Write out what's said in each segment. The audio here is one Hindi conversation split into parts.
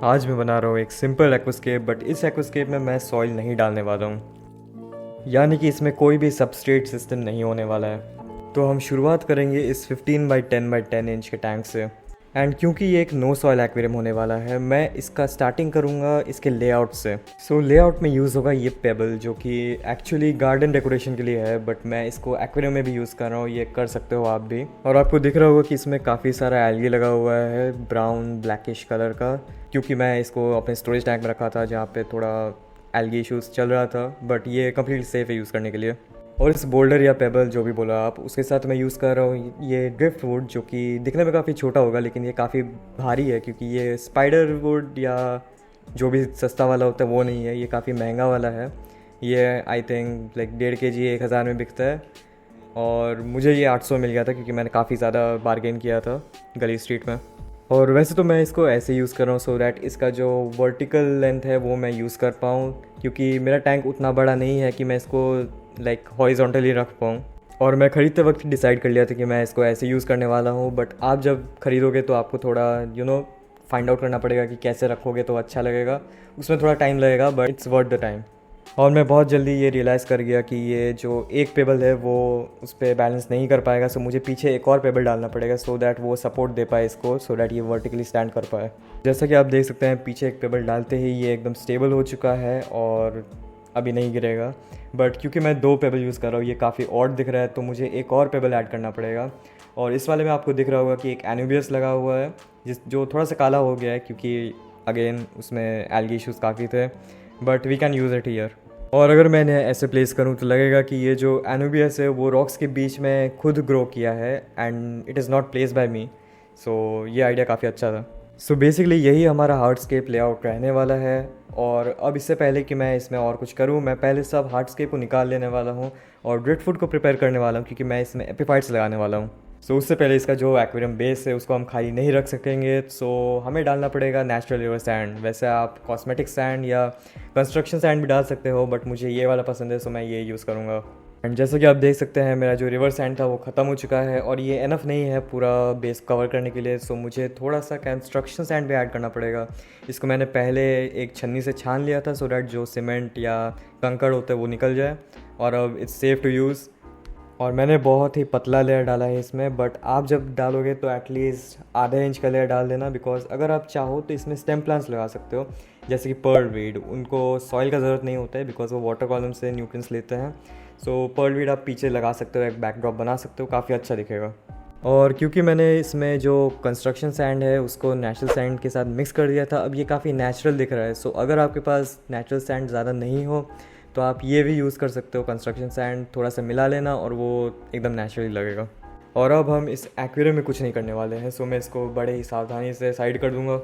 आज मैं बना रहा हूँ एक सिंपल एक्वास्केप, बट इस एक्वास्केप में मैं सॉइल नहीं डालने वाला हूँ, यानी कि इसमें कोई भी सबस्ट्रेट सिस्टम नहीं होने वाला है। तो हम शुरुआत करेंगे इस 15 बाई 10 बाई 10 इंच के टैंक से। एंड क्योंकि ये एक नो सॉइल एक्वेरियम होने वाला है, मैं इसका स्टार्टिंग करूँगा इसके लेआउट से। सो लेआउट में यूज़ होगा ये पेबल, जो कि एक्चुअली गार्डन डेकोरेशन के लिए है, बट मैं इसको एक्वेरियम में भी यूज़ कर रहा हूँ। ये कर सकते हो आप भी। और आपको दिख रहा होगा कि इसमें काफ़ी सारा एल्गी लगा हुआ है, ब्राउन ब्लैकिश कलर का, क्योंकि मैं इसको अपने स्टोरेज टैंक में रखा था जहाँ पे थोड़ा एल्गी इशूज़ चल रहा था। बट ये कम्प्लीटली सेफ़ है यूज़ करने के लिए। और इस बोल्डर या पेबल जो भी बोला आप, उसके साथ मैं यूज़ कर रहा हूँ ये ड्रिफ्ट वुड, जो कि दिखने में काफ़ी छोटा होगा लेकिन ये काफ़ी भारी है, क्योंकि ये स्पाइडर वुड या जो भी सस्ता वाला होता है वो नहीं है, ये काफ़ी महंगा वाला है। ये आई थिंक लाइक 1.5 kg 1000 में बिकता है, और मुझे ये 800 मिल गया था क्योंकि मैंने काफ़ी ज़्यादा बार्गेन किया था गली स्ट्रीट में। और वैसे तो मैं इसको ऐसे यूज़ कर रहा हूँ सो दैट इसका जो वर्टिकल लेंथ है वो मैं यूज़ कर पाऊँ, क्योंकि मेरा टैंक उतना बड़ा नहीं है कि मैं इसको लाइक हॉरिजॉन्टली रख पाऊँ। और मैं ख़रीदते वक्त डिसाइड कर लिया था कि मैं इसको ऐसे यूज़ करने वाला हूँ, बट आप जब ख़रीदोगे तो आपको थोड़ा फाइंड आउट करना पड़ेगा कि कैसे रखोगे तो अच्छा लगेगा। उसमें थोड़ा टाइम लगेगा, but it's worth the time. और मैं बहुत जल्दी ये रियलाइज़ कर गया कि ये जो एक पेबल है वो उस पर बैलेंस नहीं कर पाएगा, सो मुझे पीछे एक और पेबल डालना पड़ेगा सो दैट वो सपोर्ट दे पाए इसको, सो दैट ये वर्टिकली स्टैंड कर पाए। जैसा कि आप देख सकते हैं, पीछे एक पेबल डालते ही ये एकदम स्टेबल हो चुका है और अभी नहीं गिरेगा। बट क्योंकि मैं 2 पेबल यूज़ कर रहा हूँ, ये काफ़ी ऑड दिख रहा है, तो मुझे एक और पेबल ऐड करना पड़ेगा। और इस वाले में आपको दिख रहा होगा कि एक एनुबियस लगा हुआ है, जो थोड़ा सा काला हो गया है क्योंकि अगेन उसमें एल्गी इशूज़ काफ़ी थे, but we can use it here. और अगर मैं इन्हें ऐसे प्लेस करूँ तो लगेगा कि ये जो एनुबियस है वो रॉक्स के बीच में खुद ग्रो किया है and it is not place by me. So ये आइडिया काफ़ी अच्छा था। सो बेसिकली यही हमारा हार्डस्केप लेआउट रहने वाला है। और अब इससे पहले कि मैं इसमें और कुछ करूँ, मैं पहले सब हार्डस्केप को निकाल लेने वाला हूँ और ड्रिफ्ट को प्रिपेयर करने वाला हूँ, क्योंकि मैं इसमें एपिफाइट्स लगाने वाला हूँ। सो उससे पहले इसका जो एक्वेरियम बेस है उसको हम खाली नहीं रख सकेंगे, सो हमें डालना पड़ेगा नेचुरल रिवर सैंड। वैसे आप कॉस्मेटिक सैंड या कंस्ट्रक्शन सैंड भी डाल सकते हो, बट मुझे ये वाला पसंद है, सो मैं ये यूज़ करूँगा। एंड जैसा कि आप देख सकते हैं, मेरा जो रिवर सैंड था वो ख़त्म हो चुका है और ये एनफ नहीं है पूरा बेस कवर करने के लिए, सो मुझे थोड़ा सा कंस्ट्रक्शन सैंड भी ऐड करना पड़ेगा। इसको मैंने पहले एक छन्नी से छान लिया था सो दैट जो सीमेंट या कंकड़ होता है वो निकल जाए, और अब इट्स सेफ़ टू यूज़। और मैंने बहुत ही पतला लेयर डाला है इसमें, बट आप जब डालोगे तो एटलीस्ट आधा इंच का लेयर डाल देना, बिकॉज अगर आप चाहो तो इसमें स्टेम प्लांट्स लगा सकते हो, जैसे कि पर्ल वीड। उनको सॉइल का ज़रूरत नहीं होता है बिकॉज वो वाटर कॉलम से न्यूट्रिएंट्स लेते हैं। सो पर्ल वीड आप पीछे लगा सकते हो, एक बैकड्रॉप बना सकते हो, काफ़ी अच्छा दिखेगा। और क्योंकि मैंने इसमें जो कंस्ट्रक्शन सैंड है उसको नेचुरल सैंड के साथ मिक्स कर दिया था, अब ये काफ़ी नेचुरल दिख रहा है। सो अगर आपके पास नेचुरल सैंड ज़्यादा नहीं हो तो आप ये भी यूज़ कर सकते हो, कंस्ट्रक्शन सैंड थोड़ा सा मिला लेना और वो एकदम नेचुरली लगेगा। और अब हम इस एक्वेरियम में कुछ नहीं करने वाले हैं, सो मैं इसको बड़े ही सावधानी से साइड कर दूंगा।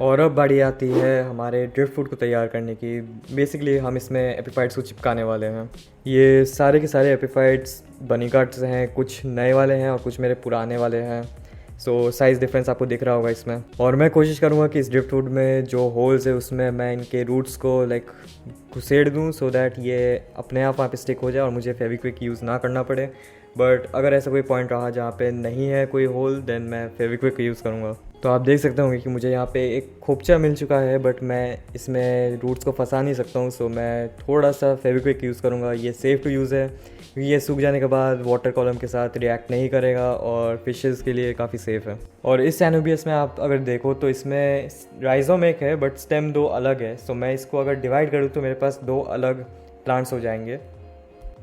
और अब बारी आती है हमारे ड्रिफ्ट फूड को तैयार करने की। बेसिकली हम इसमें एपिफाइट्स को चिपकाने वाले हैं। ये सारे के सारे एपिफाइट्स बनी कट्स हैं, कुछ नए वाले हैं और कुछ मेरे पुराने वाले हैं। सो साइज़ डिफरेंस आपको दिख रहा होगा इसमें। और मैं कोशिश करूँगा कि इस ड्रिफ्ट फूड में जो होल्स है उसमें मैं इनके रूट्स को लाइक घुसेड़ दूँ, सो दैट ये अपने आप वहाँ पे स्टिक हो जाए और मुझे फेविक्विक यूज़ ना करना पड़े। बट अगर ऐसा कोई पॉइंट रहा जहाँ पे नहीं है कोई होल, देन मैं फेविक्विक यूज़ करूँगा। तो आप देख सकते होंगे कि मुझे यहाँ पे एक खोपचा मिल चुका है, बट मैं इसमें रूट्स को फंसा नहीं सकता हूँ, सो मैं थोड़ा सा फेविक्विक यूज़ करूँगा। ये सेफ़ टू यूज़ है क्योंकि ये सूख जाने के बाद वाटर कॉलम के साथ रिएक्ट नहीं करेगा और फिशेस के लिए काफ़ी सेफ़ है। और इस एनुबियस में आप अगर देखो तो इसमें राइजोम एक है बट स्टेम 2 अलग है। सो मैं इसको अगर डिवाइड करूँ तो मेरे पास 2 अलग प्लांट्स हो जाएंगे,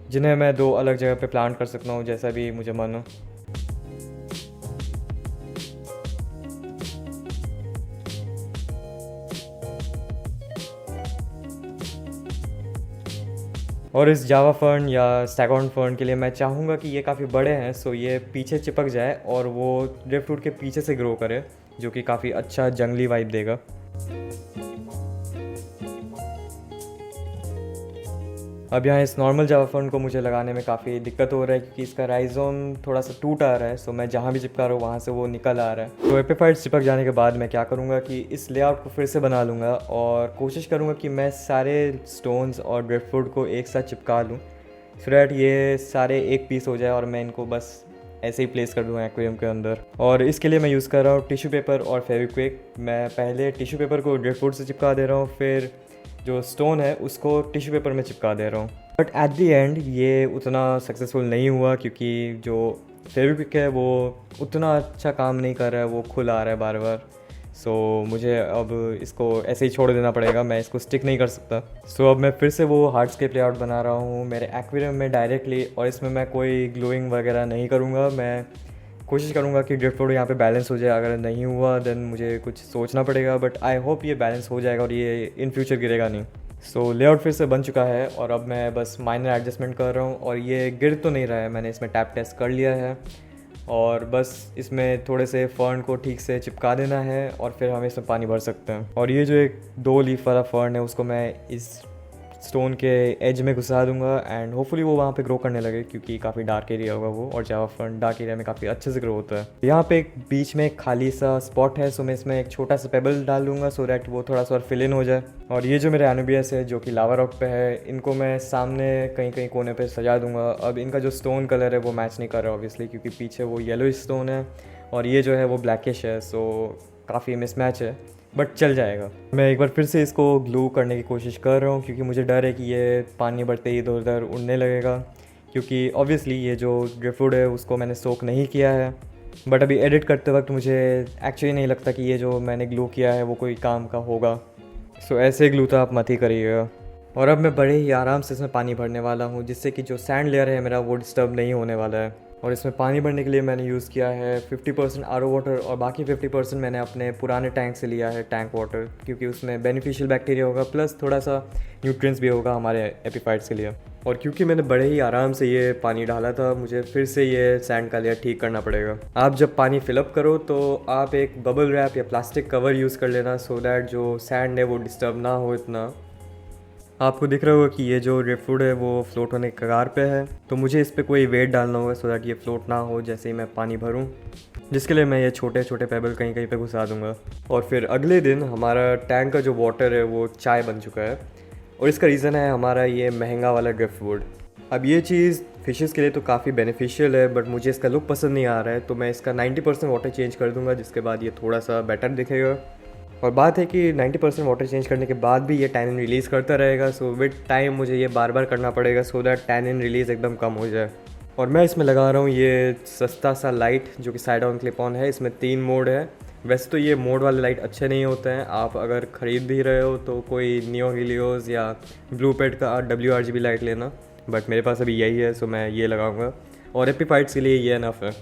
जिन्हें मैं 2 अलग जगह पे प्लांट कर सकता हूँ जैसा भी मुझे मन हो। और इस जावा फर्न या स्टैगॉन फर्न के लिए मैं चाहूँगा कि ये काफ़ी बड़े हैं, सो ये पीछे चिपक जाए और वो ड्रिफ्ट फ्रूट के पीछे से ग्रो करे, जो कि काफ़ी अच्छा जंगली वाइब देगा। अब यहाँ इस नॉर्मल जावा फर्न को मुझे लगाने में काफ़ी दिक्कत हो रहा है क्योंकि इसका राइजोम थोड़ा सा टूट आ रहा है, सो मैं जहाँ भी चिपका रहा हूँ वहाँ से वो निकल आ रहा है। तो एपिफाइट्स चिपक जाने के बाद मैं क्या करूँगा कि इस लेआउट को फिर से बना लूँगा और कोशिश करूँगा कि मैं सारे स्टोन्स और ड्रिफ्ट फूड को एक साथ चिपका लूँ, सो डैट ये सारे एक पीस हो जाए और मैं इनको बस ऐसे ही प्लेस कर दूँगा एक्वेरियम के अंदर। और इसके लिए मैं यूज़ कर रहा हूँ टिश्यू पेपर और फेविक्विक। मैं पहले टिश्यू पेपर को ड्रिफ्टवुड से चिपका दे रहा हूँ, फिर जो स्टोन है उसको टिश्यू पेपर में चिपका दे रहा हूँ। बट एट द एंड ये उतना सक्सेसफुल नहीं हुआ, क्योंकि जो फेविक्विक है वो उतना अच्छा काम नहीं कर रहा है, वो खुल आ रहा है बार बार। सो मुझे अब इसको ऐसे ही छोड़ देना पड़ेगा, मैं इसको स्टिक नहीं कर सकता। सो अब मैं फिर से वो हार्डस्केप लेआउट बना रहा हूँ मेरे एक्वेरियम में डायरेक्टली, और इसमें मैं कोई ग्लोइंग वगैरह नहीं करूँगा। मैं कोशिश करूँगा कि ड्रिफ्टवुड यहाँ पे बैलेंस हो जाए। अगर नहीं हुआ देन मुझे कुछ सोचना पड़ेगा, बट आई होप ये बैलेंस हो जाएगा और ये इन फ्यूचर गिरेगा नहीं। सो लेआउट फिर से बन चुका है और अब मैं बस माइनर एडजस्टमेंट कर रहा हूँ, और ये गिर तो नहीं रहा है। मैंने इसमें टैप टेस्ट कर लिया है और बस इसमें थोड़े से फर्न को ठीक से चिपका देना है और फिर हम इसमें पानी भर सकते हैं। और ये जो एक 2 लीफ वाला फर्न है उसको मैं इस स्टोन के एज में घुसा दूंगा एंड होपफुली वो वहाँ पे ग्रो करने लगे, क्योंकि काफ़ी डार्क एरिया होगा वो, और जावा फर्न डार्क एरिया में काफ़ी अच्छे से ग्रो होता है। यहाँ पे एक बीच में एक खाली सा स्पॉट है, सो मैं इसमें एक छोटा सा पेबल डाल दूंगा सो दैट वो थोड़ा सा और फिल इन हो जाए। और ये जो मेरे एनुबियस है जो कि लावा रॉक पे है, इनको मैं सामने कहीं कहीं कोने पे सजा दूंगा। अब इनका जो स्टोन कलर है वो मैच नहीं कर रहा ऑब्वियसली, क्योंकि पीछे वो येलो स्टोन है और ये जो है वो ब्लैकिश है, सो काफ़ी मिसमैच है, बट चल जाएगा। मैं एक बार फिर से इसको ग्लू करने की कोशिश कर रहा हूँ, क्योंकि मुझे डर है कि ये पानी बढ़ते ही इधर उधर उड़ने लगेगा, क्योंकि ऑब्वियसली ये जो ड्रिफ्टवुड है उसको मैंने सोक नहीं किया है। बट अभी एडिट करते वक्त मुझे एक्चुअली नहीं लगता कि ये जो मैंने ग्लू किया है वो कोई काम का होगा। सो ऐसे ग्लू तो आप मत ही करिएगा। और अब मैं बड़े ही आराम से इसमें पानी भरने वाला हूँ, जिससे कि जो सैंड लेयर है मेरा वो डिस्टर्ब नहीं होने वाला है। और इसमें पानी भरने के लिए मैंने यूज़ किया है 50% आरओ वाटर और बाकी 50% मैंने अपने पुराने टैंक से लिया है टैंक वाटर, क्योंकि उसमें बेनिफिशियल बैक्टीरिया होगा प्लस थोड़ा सा न्यूट्रिएंट्स भी होगा हमारे एपिफाइट्स के लिए। और क्योंकि मैंने बड़े ही आराम से ये पानी डाला था, मुझे फिर से ये सैंड का लेयर ठीक करना पड़ेगा। आप जब पानी फिलअप करो तो आप एक बबल रैप या प्लास्टिक कवर यूज़ कर लेना, सो दैट जो सैंड है वो डिस्टर्ब ना हो इतना। आपको दिख रहा होगा कि ये जो ड्रिफ्टवुड है वो फ्लोट होने के कगार पे है, तो मुझे इस पर कोई वेट डालना होगा सो दैट ये फ्लोट ना हो जैसे ही मैं पानी भरूं, जिसके लिए मैं ये छोटे छोटे पेबल कहीं कहीं पे घुसा दूंगा। और फिर अगले दिन हमारा टैंक का जो वाटर है वो चाय बन चुका है, और इसका रीज़न है हमारा ये महंगा वाला ड्रिफ्टवुड। अब ये चीज़ फिशेस के लिए तो काफ़ी बेनिफिशियल है, बट मुझे इसका लुक पसंद नहीं आ रहा है, तो मैं इसका 90% वाटर चेंज कर दूंगा, जिसके बाद ये थोड़ा सा बेटर दिखेगा। और बात है कि 90% वाटर चेंज करने के बाद भी ये टैनिन रिलीज़ करता रहेगा, सो विद टाइम मुझे ये बार बार करना पड़ेगा सो दैट टैनिन रिलीज़ एकदम कम हो जाए। और मैं इसमें लगा रहा हूँ ये सस्ता सा लाइट जो कि साइड ऑन क्लिप ऑन है। इसमें 3 मोड है। वैसे तो ये मोड वाले लाइट अच्छे नहीं होते हैं, आप अगर ख़रीद भी रहे हो तो कोई नियो हीलियोस या ब्लू पेड का WRGB लाइट लेना, बट मेरे पास अभी यही है, सो मैं ये लगाऊंगा। और एपीफाइट्स के लिए ये इनफ है।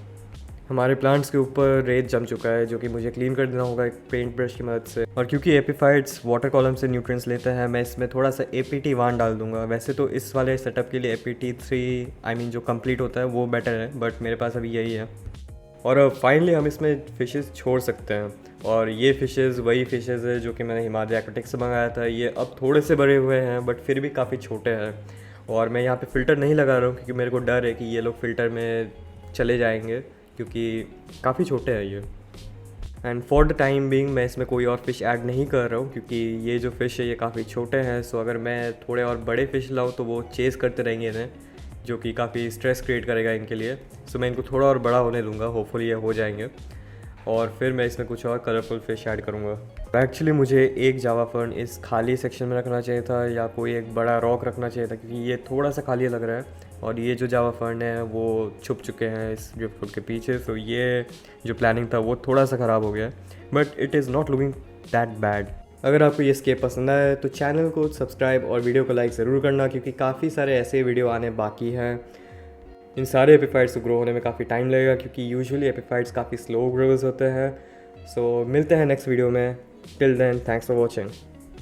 हमारे प्लांट्स के ऊपर रेत जम चुका है जो कि मुझे क्लीन कर देना होगा एक पेंट ब्रश की मदद से। और क्योंकि एपीफाइट्स वाटर कॉलम से न्यूट्रिएंट्स लेते हैं, मैं इसमें थोड़ा सा APT1 डाल दूंगा। वैसे तो इस वाले सेटअप के लिए APT3 जो कंप्लीट होता है वो बेटर है, बट मेरे पास अभी यही है। और अब फाइनली हम इसमें फ़िशेज़ छोड़ सकते हैं। और ये फ़िशेज़ वही फ़िशेज़ है जो कि मैंने हिमालय एक्वाटिक्स से मंगाया था। ये अब थोड़े से बड़े हुए हैं बट फिर भी काफ़ी छोटे हैं। और मैं यहाँ पे फ़िल्टर नहीं लगा रहा हूँ क्योंकि मेरे को डर है कि ये लोग फ़िल्टर में चले जाएंगे, क्योंकि काफ़ी छोटे हैं ये। And for the time being मैं इसमें कोई और फ़िश ऐड नहीं कर रहा हूँ, क्योंकि ये जो फ़िश है ये काफ़ी छोटे हैं। सो अगर मैं थोड़े और बड़े फ़िश लाऊँ तो वो चेज़ करते रहेंगे इन्हें, जो कि काफ़ी स्ट्रेस क्रिएट करेगा इनके लिए। सो मैं इनको थोड़ा और बड़ा होने दूंगा, होपफुली ये हो जाएंगे, और फिर मैं इसमें कुछ और कलरफुल फ़िश ऐड करूँगा। एक्चुअली मुझे एक जावा फर्न इस खाली सेक्शन में रखना चाहिए था, या कोई एक बड़ा रॉक रखना चाहिए था, क्योंकि ये थोड़ा सा खाली लग रहा है। और ये जो जावा फर्न है वो छुप चुके हैं इस ड्रिफ्टवुड के पीछे। सो ये जो प्लानिंग था वो थोड़ा सा ख़राब हो गया, but it is not looking that bad. अगर आपको ये स्केप पसंद आया तो चैनल को सब्सक्राइब और वीडियो को लाइक ज़रूर करना, क्योंकि काफ़ी सारे ऐसे वीडियो आने बाकी हैं। इन सारे एपीफाइट्स को ग्रो होने में काफ़ी टाइम लगेगा, क्योंकि यूजुअली एपीफाइट्स काफ़ी स्लो ग्रोवर्स होते हैं। सो मिलते हैं नेक्स्ट वीडियो में। Till then, thanks for watching.